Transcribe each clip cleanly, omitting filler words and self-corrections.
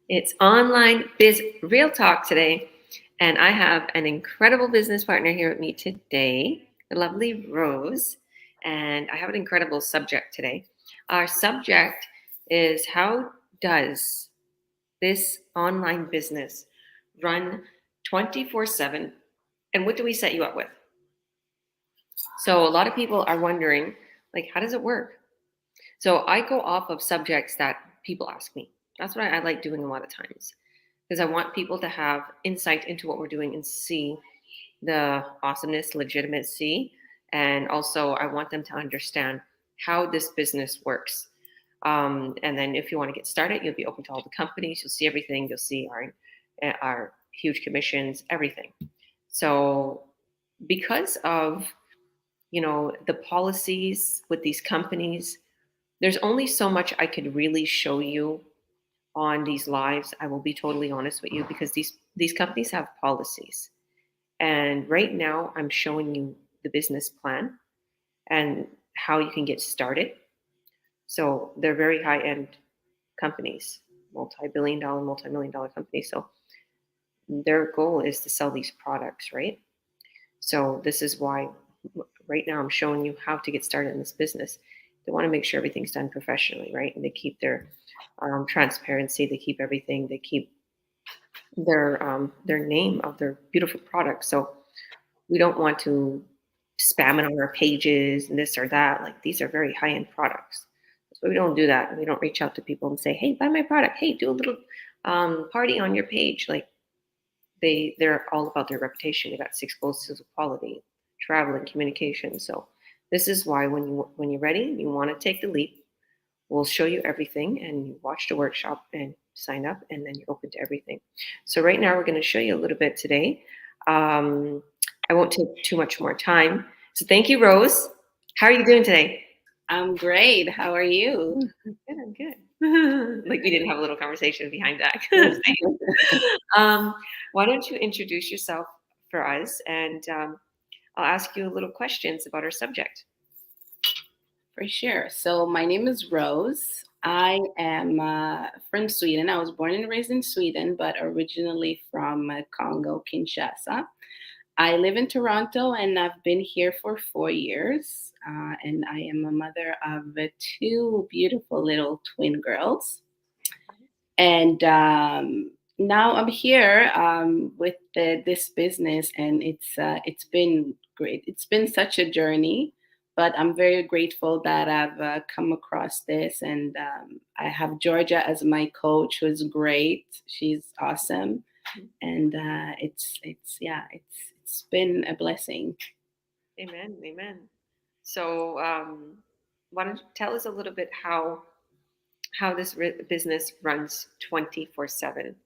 It's online biz real talk today, and I have an incredible business partner here with me today, the lovely Rose. And I have an incredible subject today. Our subject is how does this online business run 24/7, and what do we set you up with? So a lot of people are wondering, like, how does it work? So I go off of subjects that people ask me. That's what I like doing a lot of times because I want people to have insight into what we're doing and see the awesomeness, legitimacy, and also I want them to understand how this business works. And then if you want to get started, you'll be open to all the companies. You'll see everything. You'll see our huge commissions, everything. So because of the policies with these companies, there's only so much I could really show you on these lives. I will be totally honest with you because these companies have policies. And right now I'm showing you the business plan and how you can get started. So they're very high end companies, multi-billion dollar, multi-million dollar companies. So their goal is to sell these products, right? So this is why right now I'm showing you how to get started in this business. They want to make sure everything's done professionally, right? And they keep their transparency. They keep everything. They keep their name of their beautiful product. So we don't want to spam it on our pages and this or that. Like these are very high end products. So we don't do that. We don't reach out to people and say, "Hey, buy my product. Hey, do a little party on your page." Like they're all about their reputation. They got six goals to quality, travel, and communication. So this is why when you're ready, you want to take the leap. We'll show you everything, and you watch the workshop and sign up, and then you're open to everything. So right now, we're going to show you a little bit today. Um, I won't take too much more time. So thank you, Rose. How are you doing today? I'm great. How are you? Good, I'm good. Like we didn't have a little conversation behind that. um, why don't you introduce yourself for us, and I'll ask you a little questions about our subject. For sure. So, my name is Rose. I am from Sweden. I was born and raised in Sweden, but originally from Congo, Kinshasa. I live in Toronto and I've been here for 4 years. And I am a mother of two beautiful little twin girls. And now I'm here with this business, and it's been great. It's been such a journey, but I'm very grateful that I've come across this, and I have Georgia as my coach, who's great. She's awesome, and it's been a blessing. Amen. Amen. So, why don't you tell us a little bit how this business runs 24/7,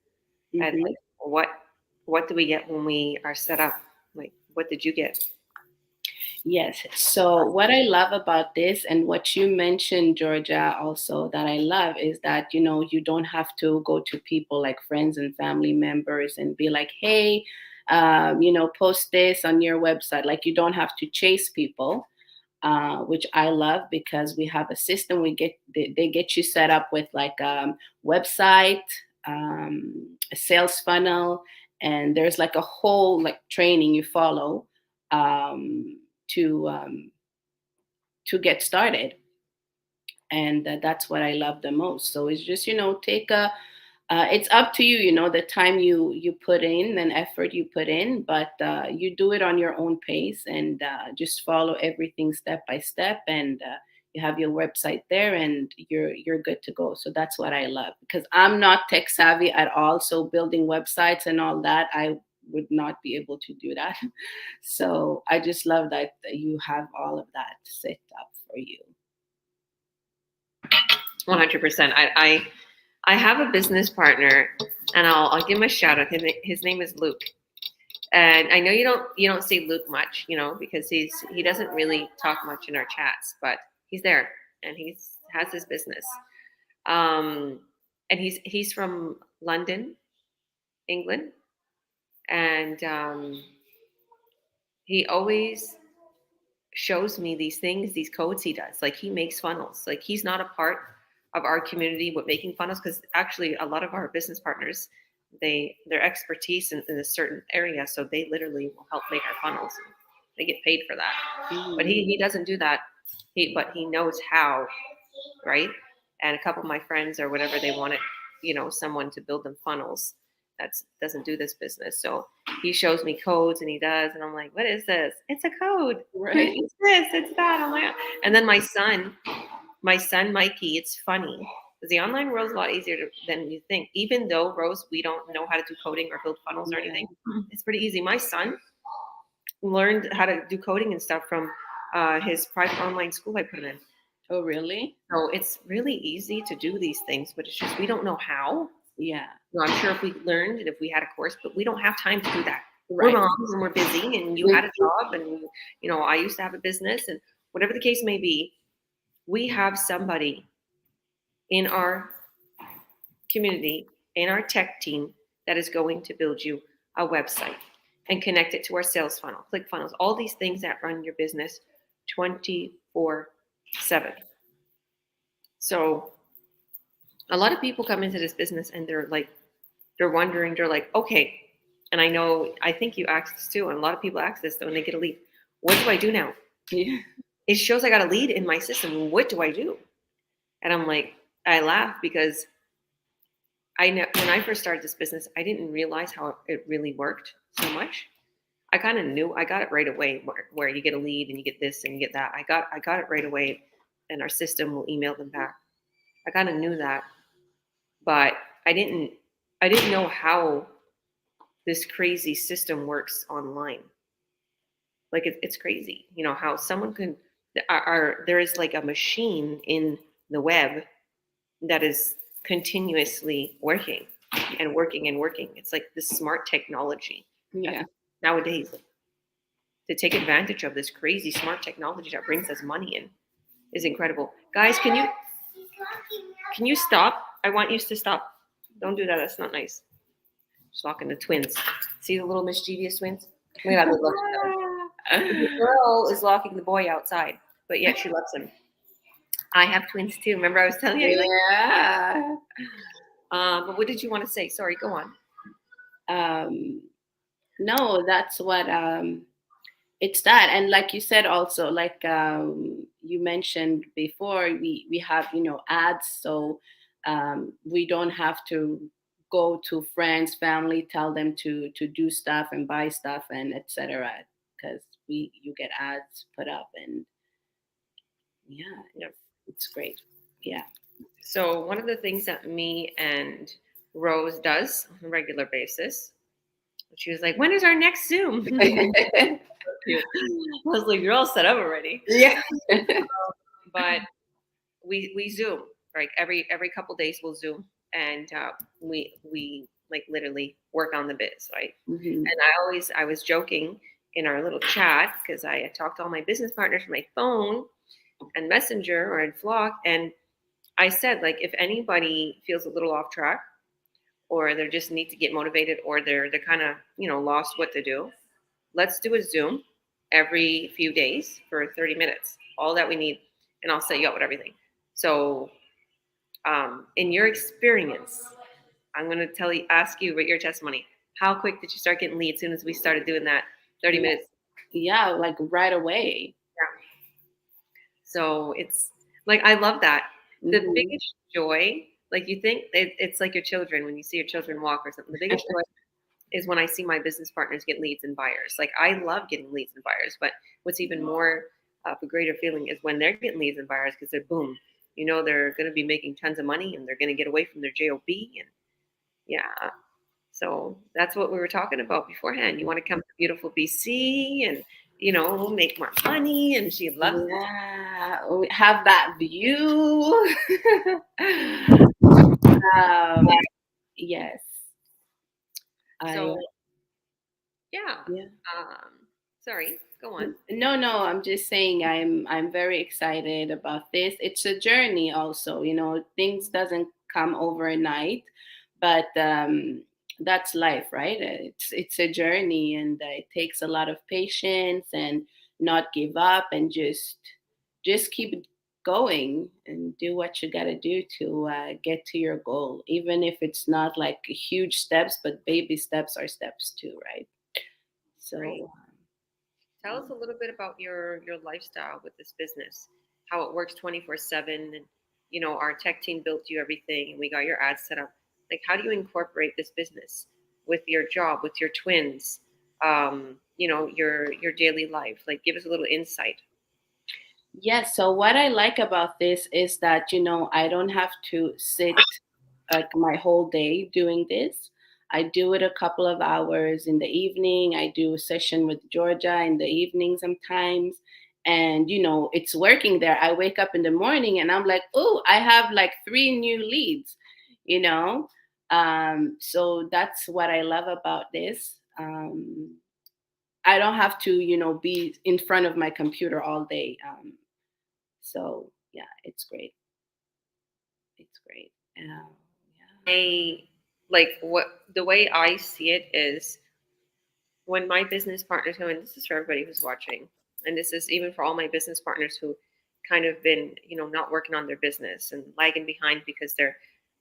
and Mhm. like what do we get when we are set up? Like, what did you get? Yes. So, what I love about this, and what you mentioned, Georgia, also that I love, is that, you don't have to go to people like friends and family members and be like, hey, post this on your website. Like, you don't have to chase people, which I love because we have a system. They get you set up with like website, a sales funnel, and there's like a whole like training you follow. Um, to get started, and that's what I love the most. So it's just, take a it's up to you, the time you put in and effort you put in, but you do it on your own pace, and just follow everything step by step, and you have your website there, and you're good to go. So that's what I love, because I'm not tech savvy at all, so building websites and all that, I would not be able to do that. So I just love that you have all of that set up for you. 100%. I have a business partner, and I'll give him a shout out. His name is Luke. And I know you don't see Luke much, because he doesn't really talk much in our chats, but he's there and he's has his business. Um, and he's from London, England, and he always shows me these things, these codes he does. Like he makes funnels. Like he's not a part of our community with making funnels, because actually a lot of our business partners, their expertise in a certain area, so they literally will help make our funnels. They get paid for that, but he doesn't do that. But he knows how, right? And a couple of my friends or whatever, they wanted, someone to build them funnels that doesn't do this business. So he shows me codes and he does, and I'm like, what is this? It's a code. Right. It's this, it's that. I'm like, and then my son Mikey, it's funny because the online world is a lot easier than you think. Even though, Rose, we don't know how to do coding or build funnels or anything, it's pretty easy. My son learned how to do coding and stuff from his private online school I put him in. Oh, really? So it's really easy to do these things, but it's just we don't know how. Yeah. I'm sure if we learned and if we had a course, but we don't have time to do that. Right. We're moms and we're busy, and you had a job, and I used to have a business, and whatever the case may be, we have somebody in our community, in our tech team, that is going to build you a website and connect it to our sales funnel, ClickFunnels, all these things that run your business 24/7. So a lot of people come into this business and they're wondering, they're like, okay, and I think you asked this too, and a lot of people ask this when they get a lead. What do I do now? Yeah. It shows I got a lead in my system. What do I do? And I'm like, I laugh because I know when I first started this business, I didn't realize how it really worked so much. I kind of knew. I got it right away where you get a lead and you get this and you get that. I got it right away, and our system will email them back. I kind of knew that, but I didn't know how this crazy system works online. Like it's crazy, how someone can. There is like a machine in the web that is continuously working and working and working. It's like this smart technology. Yeah. Nowadays, to take advantage of this crazy smart technology that brings us money in is incredible. Guys, can you stop? I want you to stop. Don't do that. That's not nice. Just locking the twins. See the little mischievous twins? Look at that. The girl is locking the boy outside, but yet she loves him. I have twins too. Remember I was telling you? Yeah. But what did you want to say? Sorry, go on. No, that's what it's that. And like you said also, like you mentioned before, we have, ads, so we don't have to go to friends, family, tell them to do stuff and buy stuff and etc. Because you get ads put up, and it's great. Yeah. So one of the things that me and Rose does on a regular basis, she was like, "When is our next Zoom?" I was like, "You're all set up already." Yeah. But we Zoom, right? Every couple days we'll Zoom, and we like literally work on the biz, right? Mm-hmm. And I was joking in our little chat because I talked to all my business partners from my phone and Messenger or in Flock, and I said, like, if anybody feels a little off track, or they just need to get motivated, or they're kind of lost what to do, let's do a Zoom every few days for 30 minutes. All that we need, and I'll set you up with everything. So, in your experience, I'm going to ask you about your testimony. How quick did you start getting leads as soon as we started doing that 30 minutes? Yeah, like right away. Yeah. So it's like, I love that. The Mm-hmm. biggest joy, like you think it's like your children when you see your children walk or something. The biggest joy is when I see my business partners get leads and buyers. Like I love getting leads and buyers, but what's even more of a greater feeling is when they're getting leads and buyers, because they're boom, they're going to be making tons of money and they're going to get away from their job, and yeah. So that's what we were talking about beforehand. You want to come to beautiful BC and make more money, and she loves Yeah, we have that view. Yes. So yeah. Yeah. Sorry, go on. No, I'm just saying I'm very excited about this. It's a journey also, things doesn't come overnight, but that's life, right? It's a journey, and it takes a lot of patience and not give up, and just keep going and do what you got to do to get to your goal, even if it's not like huge steps, but baby steps are steps too, right? Right. So, Tell us a little bit about your lifestyle with this business, how it works 24/7, and our tech team built you everything, and we got your ads set up. Like, how do you incorporate this business with your job, with your twins, your daily life? Like, give us a little insight. yes. So, what I like about this is that, I don't have to sit like my whole day doing this. I do it a couple of hours in the evening. I do a session with Georgia in the evening sometimes. And, it's working there. I wake up in the morning and I'm like, oh, I have like three new leads, you know? So that's what I love about this. I don't have to, be in front of my computer all day. So yeah, it's great. It's great. Yeah. I like what the way I see it is when my business partners come in. This is for everybody who's watching, and this is even for all my business partners who kind of been not working on their business and lagging behind because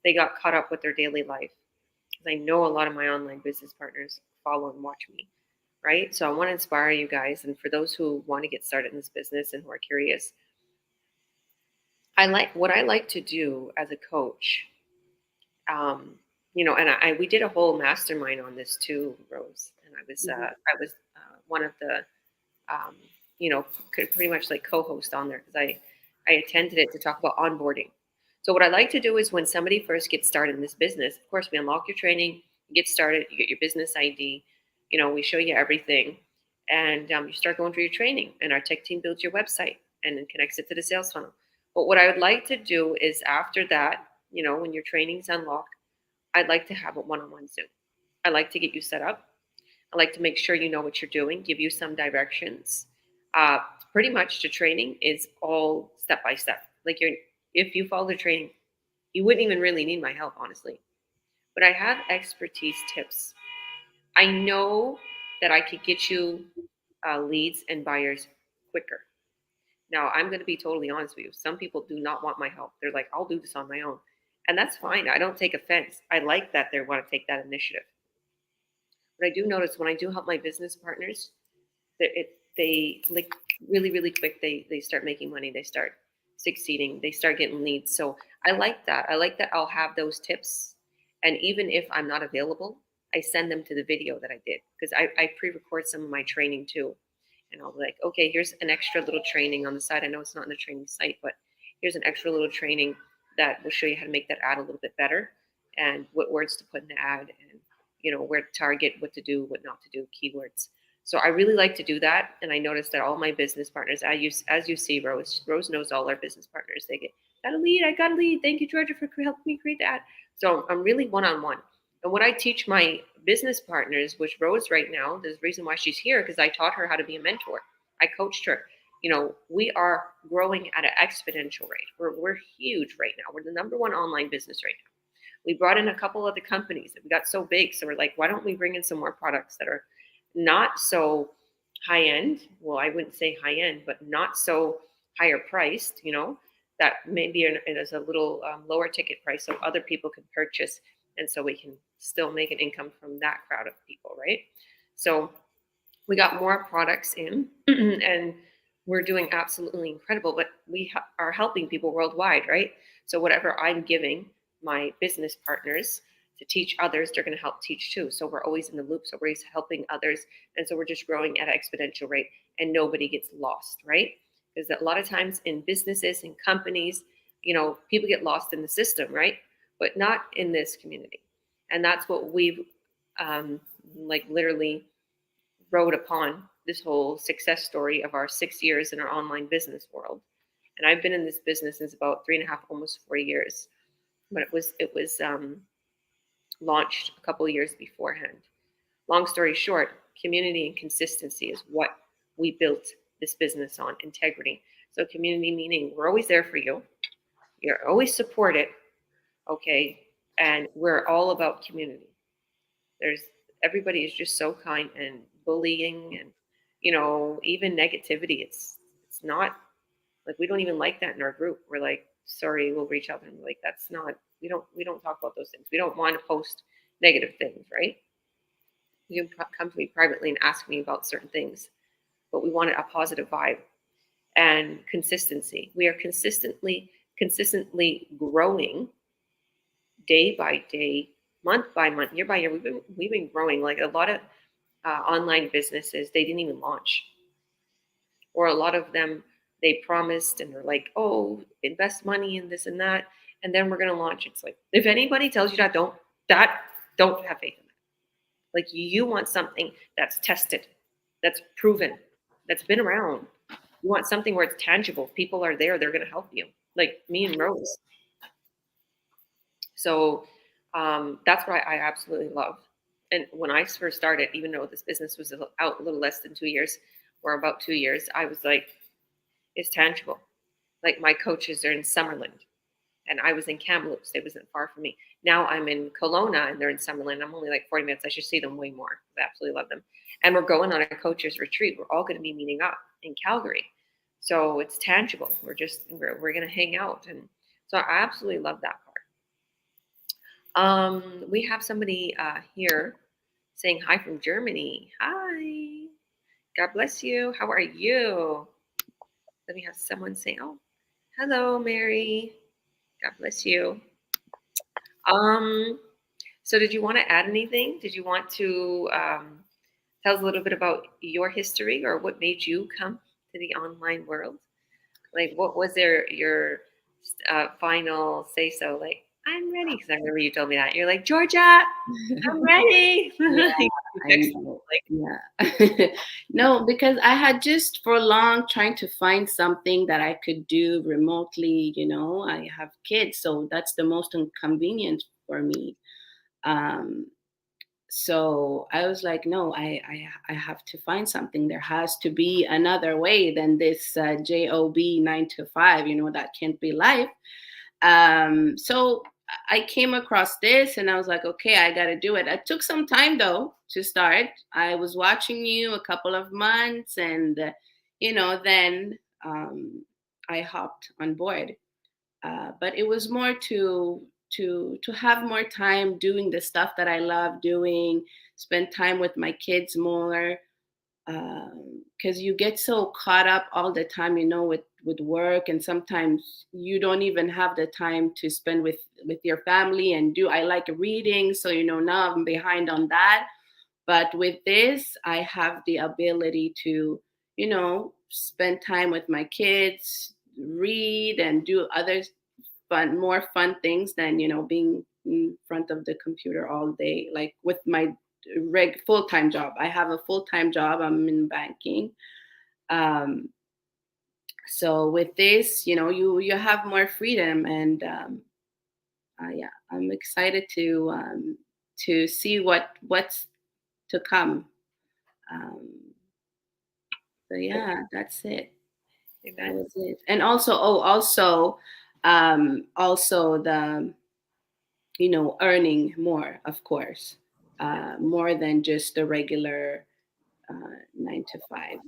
they got caught up with their daily life. Because I know a lot of my online business partners follow and watch me, right? So I want to inspire you guys, and for those who want to get started in this business and who are curious, I like to do as a coach. um, and we did a whole mastermind on this too, Rose. And Mhm. I was one of the, um, could pretty much like co-host on there because I attended it to talk about onboarding. So what I like to do is when somebody first gets started in this business, of course, we unlock your training, you get started, you get your business ID, we show you everything, and you start going through your training, and our tech team builds your website and then connects it to the sales funnel. But what I would like to do is after that, when your training's unlocked, I'd like to have a one-on-one Zoom. I like to get you set up. I like to make sure you know what you're doing, give you some directions. Uh, Pretty much the training is all step by step. Like if you follow the training, you wouldn't even really need my help, honestly. But I have expertise tips. I know that I could get you leads and buyers quicker. Now, I'm going to be totally honest with you. Some people do not want my help. They're like, I'll do this on my own. And that's fine. I don't take offense. I like that they want to take that initiative. But I do notice when I do help my business partners, they like really really quick. They start making money. They start succeeding. They start getting leads. So I like that. I like that. I'll have those tips, and even if I'm not available, I send them to the video that I did because I pre-record some of my training too, and I'll be like, okay, here's an extra little training on the side. I know it's not in the training site, but here's an extra little training that will show you how to make that ad a little bit better and what words to put in the ad and where to target, what to do, what not to do, keywords. So I really like to do that, and I noticed that all my business partners, as you see, Rose knows all our business partners. They get got a lead, I got a lead. Thank you, Georgia, for helping me create that. So I'm really one on one. And what I teach my business partners, which Rose right now, there's a reason why she's here because I taught her how to be a mentor. I coached her. We are growing at an exponential rate. We're huge right now. We're the number one online business right now. We brought in a couple of the companies that we got so big. So we're like, why don't we bring in some more products that are not so high end? Well, I wouldn't say high end, but not so higher priced, that maybe it is a little lower ticket price so other people can purchase. And so we can still make an income from that crowd of people, right? So we got more products in and we're doing absolutely incredible, but are helping people worldwide, right? So whatever I'm giving my business partners to teach others, they're going to help teach too. So we're always in the loop. So we're always helping others. And so we're just growing at an exponential rate and nobody gets lost, right? Because a lot of times in businesses and companies, people get lost in the system, right? But not in this community. And that's what we've like literally rode upon this whole success story of our 6 years in our online business world. And I've been in this business since about 3.5, almost 4 years. But it was launched a couple of years beforehand. Long story short, community and consistency is what we built this business on. Integrity. So community meaning we're always there for you. You're always supported, okay? And we're all about community. There's everybody is just so kind, and bullying and even negativity, it's not Like, we don't even like that in our group. We're like, sorry, we'll reach out. And we're like, that's not, we don't talk about those things. We don't want to post negative things, right? You can come to me privately and ask me about certain things, but we want a positive vibe and consistency. We are consistently growing day by day, month by month, year by year. We've been growing. Like a lot of online businesses, they didn't even launch, or a lot of them they promised and they're like, oh, invest money in this and that, and then we're gonna launch. It's like, if anybody tells you don't have faith in that. Like, you want something that's tested, that's proven, that's been around. You want something where it's tangible. People are there, they're gonna help you. Like me and Rose. So that's what I absolutely love. And when I first started, even though this business was out a little less than 2 years, or about 2 years, I was like, it's tangible. Like, my coaches are in Summerland, and I was in Kamloops. It wasn't far from me. Now I'm in Kelowna, and they're in Summerland. I'm only like 40 minutes. I should see them way more. I absolutely love them. And we're going on a coaches retreat. We're all going to be meeting up in Calgary. So it's tangible. We're going to hang out. And so I absolutely love that part. We have somebody here saying hi from Germany. Hi. God bless you. How are you? Let me have someone say, oh, hello, Mary. God bless you. Um, so did you want to add anything? Did you want to tell us a little bit about your history, or what made you come to the online world? Like, what was your final say so? Like, I'm ready. Because I remember you told me that. You're like, Georgia, I'm ready. Yeah, I know. Yeah. No, because I had just for long trying to find something that I could do remotely. I have kids, so that's the most inconvenient for me. Um, so I was like, no, I have to find something. There has to be another way than this job 9 to 5. That can't be life. So I came across this and I was like, okay, I got to do it. It took some time though to start. I was watching you a couple of months, and then I hopped on board. But it was more to have more time doing the stuff that I love doing, spend time with my kids more, because you get so caught up all the time, with work, and sometimes you don't even have the time to spend with your family. And I like reading, so now I'm behind on that. But with this, I have the ability to spend time with my kids, read, and do other more fun things than being in front of the computer all day, like with my full-time job. I have a full-time job. I'm in banking. um, so with this, you have more freedom. And yeah, I'm excited to see what's to come. um, so yeah, that's it. That Amen. was it. And also the earning more, of course, more than just the regular 9 to 5.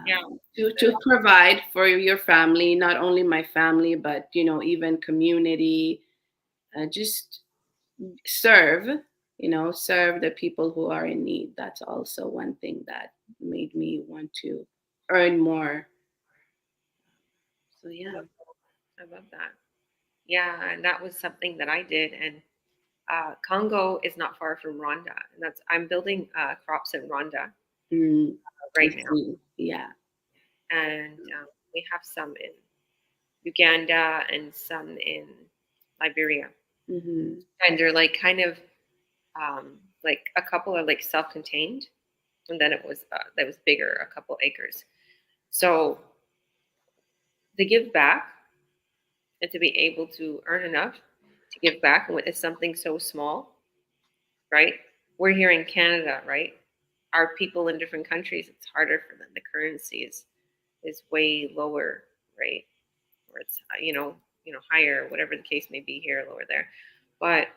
Yeah. To provide for your family, not only my family, but even community, just serve, serve the people who are in need. That's also one thing that made me want to earn more. So yeah. I love that. Yeah, and that was something that I did. And Congo is not far from Rwanda, and I'm building crops in Rwanda Mm, I right now, see. Yeah. and we have some in Uganda and some in Liberia, Mm-hmm. and they're like kind of like a couple are like self-contained, and then it was that was bigger, a couple acres. So to give back and to be able to earn enough to give back, and it's something so small, right? We're here in Canada, right? Our people in different countries, it's harder for them. The currency is way lower, right? Or it's higher, whatever the case may be here, lower there. But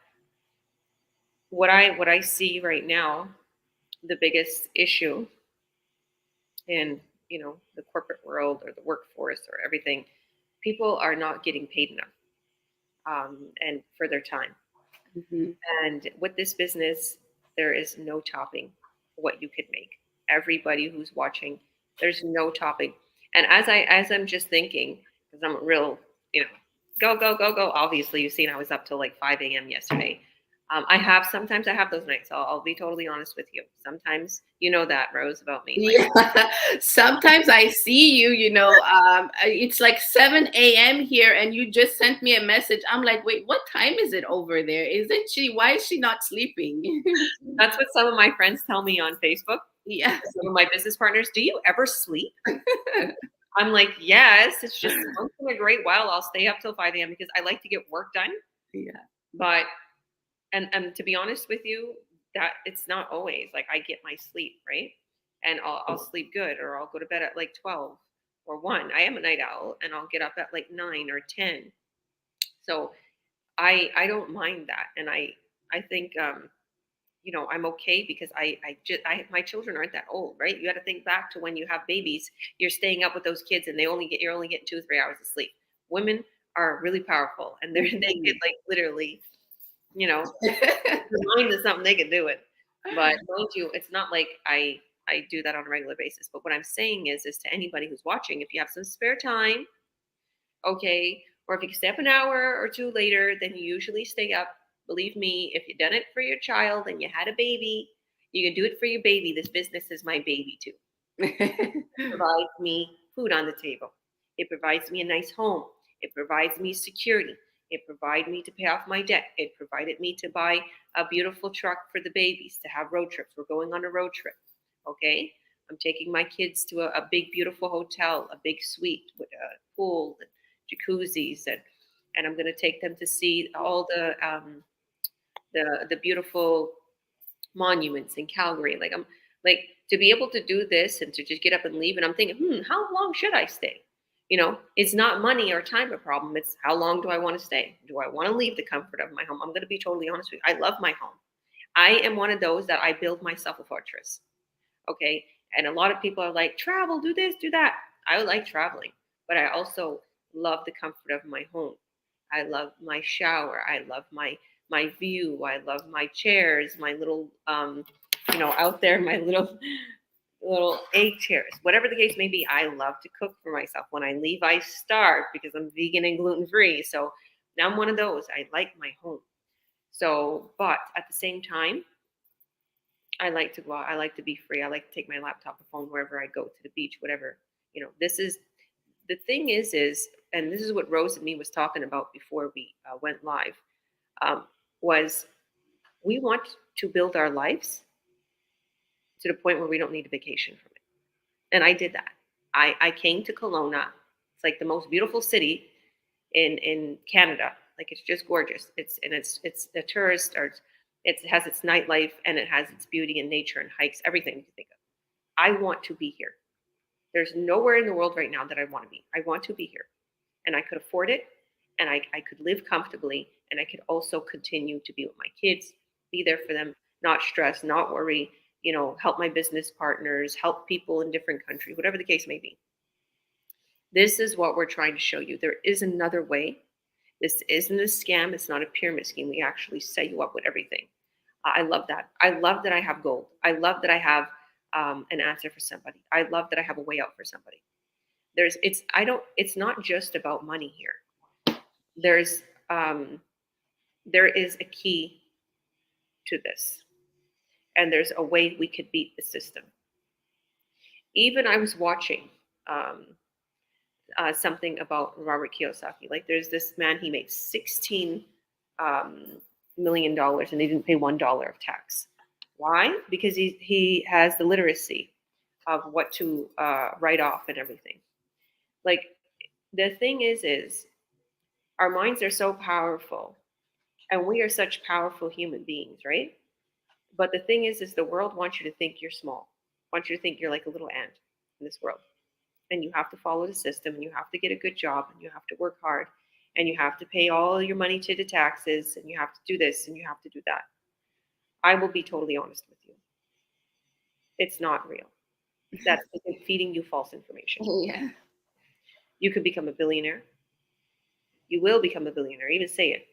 what I see right now, the biggest issue in the corporate world or the workforce or everything, people are not getting paid enough, and for their time. Hmm. And with this business, there is no topping what you could make. Everybody who's watching, there's no topping. And as I'm just thinking, because I'm a real, go go go go. Obviously, you've seen I was up till like 5 a.m. yesterday. Sometimes I have those nights. I'll be totally honest with you. Sometimes you know that, Rose, about me. Like, Yeah. Sometimes I see you, it's like 7 a.m. here and you just sent me a message. I'm like, wait, what time is it over there? Why is she not sleeping? that's what some of my friends tell me on Facebook. Yeah. Some of my business partners, do you ever sleep? I'm like, yes. It's just once in a great while I'll stay up till 5 a.m. because I like to get work done. Yeah. But and to be honest with you, that it's not always like I get my sleep, right? And I'll sleep good, or I'll go to bed at like 12 or 1. I am a night owl, and I'll get up at like 9 or 10. So I don't mind that, and I think I'm okay because I my children aren't that old, right? You got to think back to when you have babies, you're staying up with those kids, and you're only getting 2 or 3 hours of sleep. Women are really powerful, and they could like literally, you know, their mind is something they can do it. But mind you, it's not like I do that on a regular basis. But what I'm saying is to anybody who's watching, if you have some spare time, okay, or if you can stay up an hour or two later, then you usually stay up. Believe me, if you've done it for your child and you had a baby, you can do it for your baby. This business is my baby too. It provides me food on the table. It provides me a nice home. It provides me security. It provided me to pay off my debt. It provided me to buy a beautiful truck for the babies to have road trips. We're going on a road trip. Okay. I'm taking my kids to a big, beautiful hotel, a big suite with a pool and jacuzzis, and I'm going to take them to see all the beautiful monuments in Calgary. Like I'm like to be able to do this and to just get up and leave. And I'm thinking, how long should I stay? It's not money or time a problem. It's how long do I want to stay? Do I want to leave the comfort of my home? I'm going to be totally honest with you. I love my home. I am one of those that I build myself a fortress. Okay. And a lot of people are like, travel, do this, do that. I like traveling, but I also love the comfort of my home. I love my shower. I love my view. I love my chairs, my little out there, my little egg chairs. Whatever the case may be, I love to cook for myself. When I leave, I starve because I'm vegan and gluten free. So now I'm one of those. I like my home. So, but at the same time, I like to go out. I like to be free. I like to take my laptop or phone wherever I go, to the beach, whatever. This is the thing and this is what Rose and me was talking about before we went live, um, was we want to build our lives to the point where we don't need a vacation from it. And I did that. I came to Kelowna. It's like the most beautiful city in Canada. Like it's just gorgeous. It's a tourist, or it has its nightlife, and it has its beauty and nature and hikes, everything you think of. I want to be here. There's nowhere in the world right now that I want to be. I want to be here. And I could afford it, and I could live comfortably, and I could also continue to be with my kids, be there for them, not stress, not worry, help my business partners, help people in different countries, whatever the case may be. This is what we're trying to show you. There is another way. This isn't a scam. It's not a pyramid scheme. We actually set you up with everything. I love that. I love that I have gold. I love that I have an answer for somebody. I love that I have a way out for somebody. It's not just about money here. There's there is a key to this, and there's a way we could beat the system. Even I was watching something about Robert Kiyosaki. Like there's this man, he makes $16 million dollars, and he didn't pay $1 of tax. Why? Because he has the literacy of what to write off and everything. Like the thing is our minds are so powerful, and we are such powerful human beings, right? But the thing is the world wants you to think you're small, wants you to think you're like a little ant in this world. And you have to follow the system, and you have to get a good job, and you have to work hard, and you have to pay all your money to the taxes, and you have to do this, and you have to do that. I will be totally honest with you. It's not real. that's feeding you false information. Yeah. You could become a billionaire. You will become a billionaire. Even say it.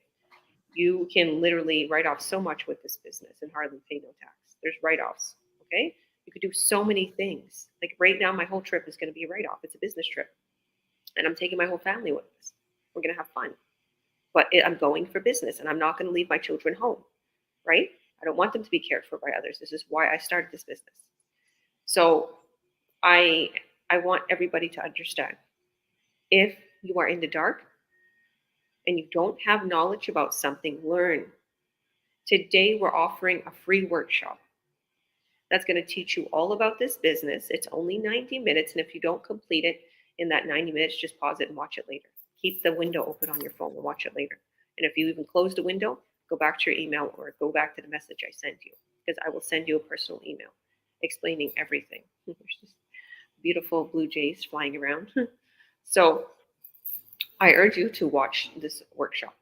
You can literally write off so much with this business and hardly pay no tax. There's write-offs. Okay. You could do so many things. Like right now, my whole trip is going to be a write-off. It's a business trip. And I'm taking my whole family with us. We're going to have fun. But I'm going for business and I'm not going to leave my children home, right? I don't want them to be cared for by others. This is why I started this business. So I I want everybody to understand, if you are in the dark and you don't have knowledge about something, learn. Today we're offering a free workshop that's going to teach you all about this business. It's only 90 minutes. And if you don't complete it in that 90 minutes, just pause it and watch it later. Keep the window open on your phone and watch it later. And if you even close the window, go back to your email or go back to the message I sent you, because I will send you a personal email explaining everything. There's just beautiful blue jays flying around. So I urge you to watch this workshop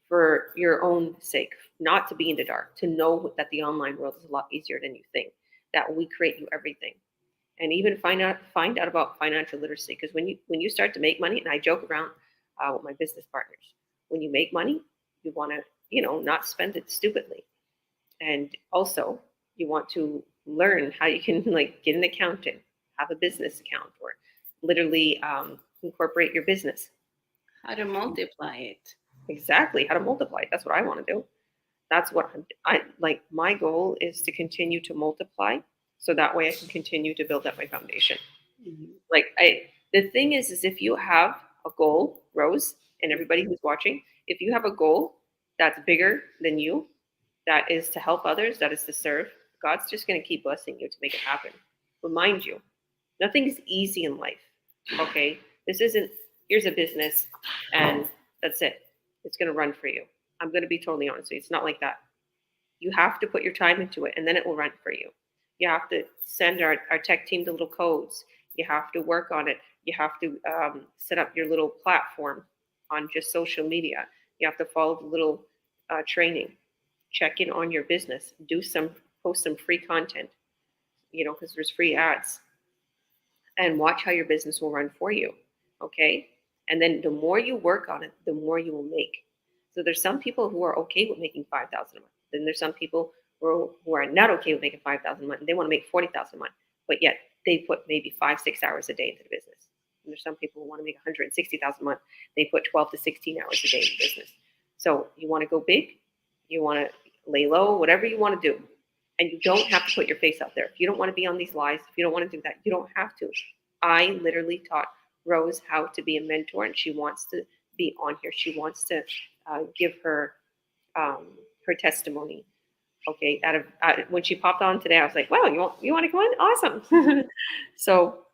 for your own sake, not to be in the dark, to know that the online world is a lot easier than you think, that we create you everything. And even find out about financial literacy, because when you start to make money, and I joke around with my business partners, when you make money, you want to not spend it stupidly, and also you want to learn how you can like get an accountant, have a business account, or literally incorporate your business. How to multiply it. Exactly how to multiply it. That's what I want to do. That's what I like. My goal is to continue to multiply, so that way I can continue to build up my foundation. Mhm. Like the thing is if you have a goal, Rose, and everybody who's watching, if you have a goal that's bigger than you, that is to help others, that is to serve, God's just going to keep blessing you to make it happen. But mind you, nothing is easy in life. Okay, this isn't. Here's a business, and that's it. It's going to run for you. I'm going to be totally honest with you. It's not like that. You have to put your time into it, and then it will run for you. You have to send our tech team the little codes. You have to work on it. You have to set up your little platform on just social media. You have to follow the little training. Check in on your business. Post some free content, because there's free ads, and watch how your business will run for you. Okay. And then the more you work on it, the more you will make. So there's some people who are okay with making 5,000 a month. Then there's some people who are not okay with making 5,000 a month, and they want to make 40,000 a month, but yet they put maybe 5-6 hours a day into the business. And there's some people who want to make 160,000 a month. They put 12 to 16 hours a day in the business. So you want to go big, you want to lay low, whatever you want to do. And you don't have to put your face out there. If you don't want to be on these lives, if you don't want to do that, you don't have to. I literally taught Rose how to be a mentor, and she wants to be on here. She wants to give her testimony. Okay, when she popped on today, I was like, "Wow, you want to come on? Awesome!" So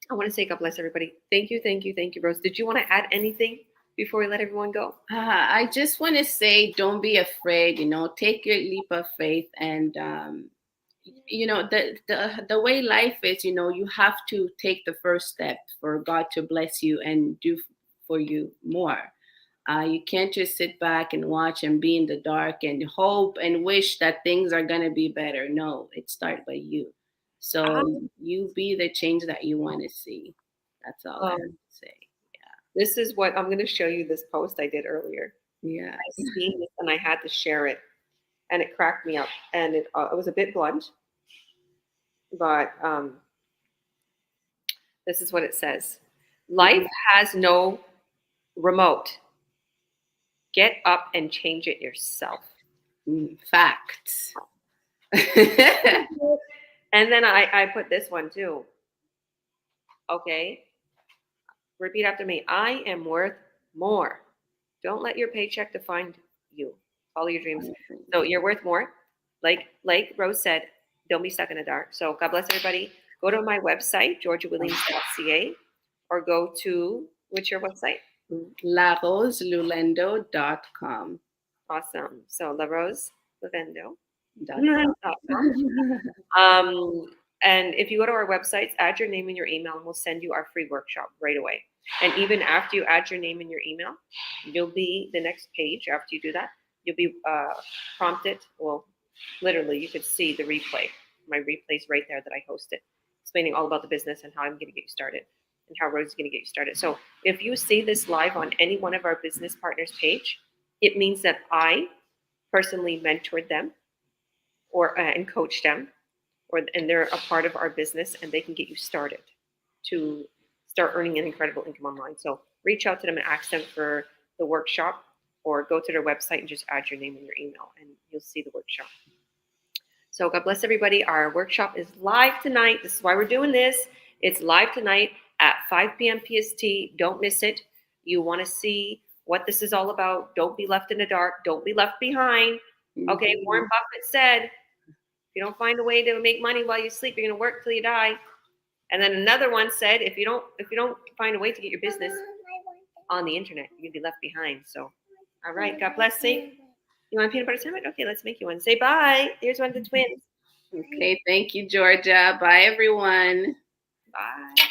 I want to say, God bless everybody. Thank you, thank you, thank you, Rose. Did you want to add anything before we let everyone go? I just want to say, don't be afraid. Take your leap of faith, and the way life is. You have to take the first step for God to bless you and do for you more. You can't just sit back and watch and be in the dark and hope and wish that things are gonna be better. No, it starts by you. So you be the change that you want to see. That's all I have to say. This is what I'm going to show you. This post I did earlier. Yeah. I seen this and I had to share it, and it cracked me up. And it was a bit blunt, but this is what it says: Life has no remote. Get up and change it yourself. Facts. And then I put this one too. Okay. Repeat after me. I am worth more. Don't let your paycheck define you. Follow your dreams. So you're worth more. Like Rose said, don't be stuck in the dark. So God bless everybody. Go to my website, georgiawilliams.ca, or go to, what's your website? LaRoseLulendo.com. Awesome. So La Rose Luvendo. And if you go to our websites, add your name and your email, and we'll send you our free workshop right away. And even after you add your name and your email, you'll be the next page. After you do that, you'll be prompted. Well, literally, you could see the replay. My replay's right there that I hosted. explaining all about the business and how I'm going to get you started and how Rose is going to get you started. So if you see this live on any one of our business partners page, it means that I personally mentored them or and coached them, and they're a part of our business, and they can get you started to start earning an incredible income online. So reach out to them and ask them for the workshop, or go to their website and just add your name and your email, and you'll see the workshop. So God bless everybody. Our workshop is live tonight. This is why we're doing this. It's live tonight at 5 p.m. PST. Don't miss it. You want to see what this is all about. Don't be left in the dark. Don't be left behind. Okay, Warren Buffett said, if you don't find a way to make money while you sleep, you're going to work till you die. And then another one said, if you don't find a way to get your business on the internet, you're going to be left behind. So, all right, God bless. Say, you want a peanut butter sandwich? Okay, let's make you one. Say bye. Here's one of the twins. Okay, thank you, Georgia. Bye, everyone. Bye.